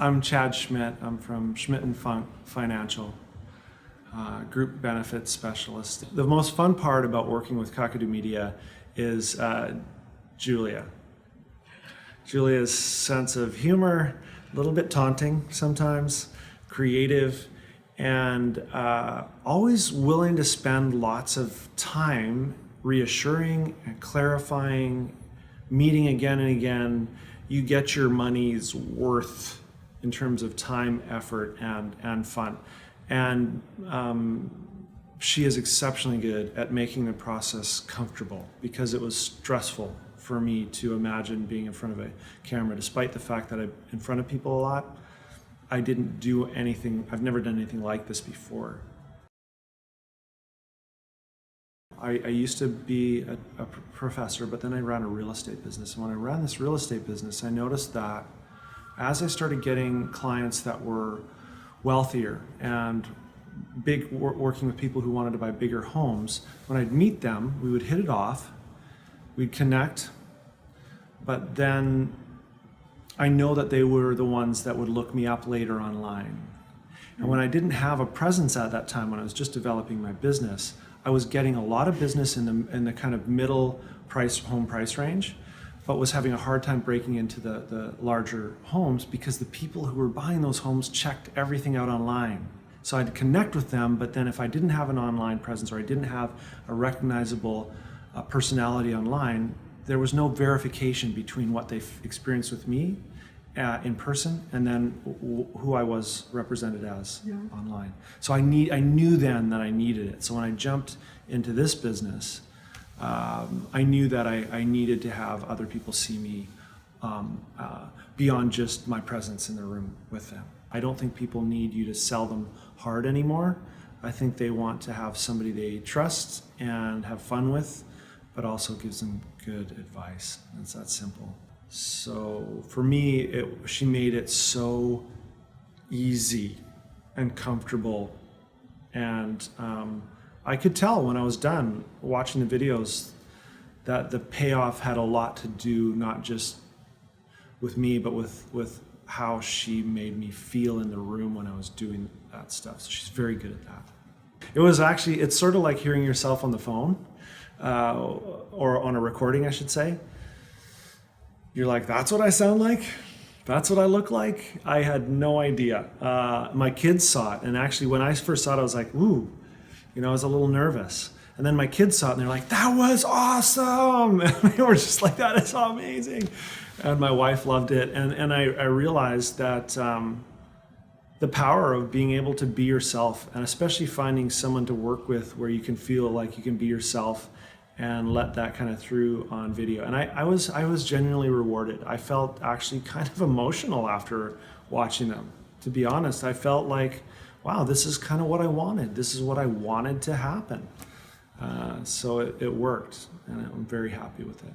I'm Chad Schmidt. I'm from Schmidt and Funk Financial, group benefits specialist. The most fun part about working with Kakadu Media is Julia. Julia's sense of humor, a little bit taunting sometimes, creative, and always willing to spend lots of time reassuring and clarifying, meeting again and again. You get your money's worth in terms of time, effort, and fun. And she is exceptionally good at making the process comfortable, because it was stressful for me to imagine being in front of a camera. Despite the fact that I'm in front of people a lot, I didn't do anything, I've never done anything like this before. I used to be a professor, but then I ran a real estate business. And when I ran this real estate business, I noticed that as I started getting clients that were wealthier and working with people who wanted to buy bigger homes, when I'd meet them, we would hit it off, we'd connect, but then I know that they were the ones that would look me up later online. And when I didn't have a presence at that time, when I was just developing my business, I was getting a lot of business in the kind of middle home price range, but was having a hard time breaking into the larger homes because the people who were buying those homes checked everything out online. So I'd connect with them, but then if I didn't have an online presence or I didn't have a recognizable personality online, there was no verification between what they experienced with me in person and then who I was represented as online. So I knew then that I needed it. So when I jumped into this business, I knew that I needed to have other people see me beyond just my presence in the room with them. I don't think people need you to sell them hard anymore. I think they want to have somebody they trust and have fun with, but also gives them good advice. It's that simple. So for me, she made it so easy and comfortable, and I could tell when I was done watching the videos that the payoff had a lot to do not just with me, but with how she made me feel in the room when I was doing that stuff. So she's very good at that. It's sort of like hearing yourself on the phone, or on a recording, I should say. You're like, that's what I sound like? That's what I look like? I had no idea. My kids saw it, and actually when I first saw it, I was like, ooh, I was a little nervous. And then my kids saw it and they're like, that was awesome. And they were just like, that is amazing. And my wife loved it. And I realized that the power of being able to be yourself, and especially finding someone to work with where you can feel like you can be yourself and let that kind of through on video. And I was genuinely rewarded. I felt actually kind of emotional after watching them. To be honest, I felt like, wow, this is kind of what I wanted. This is what I wanted to happen. So it worked, and I'm very happy with it.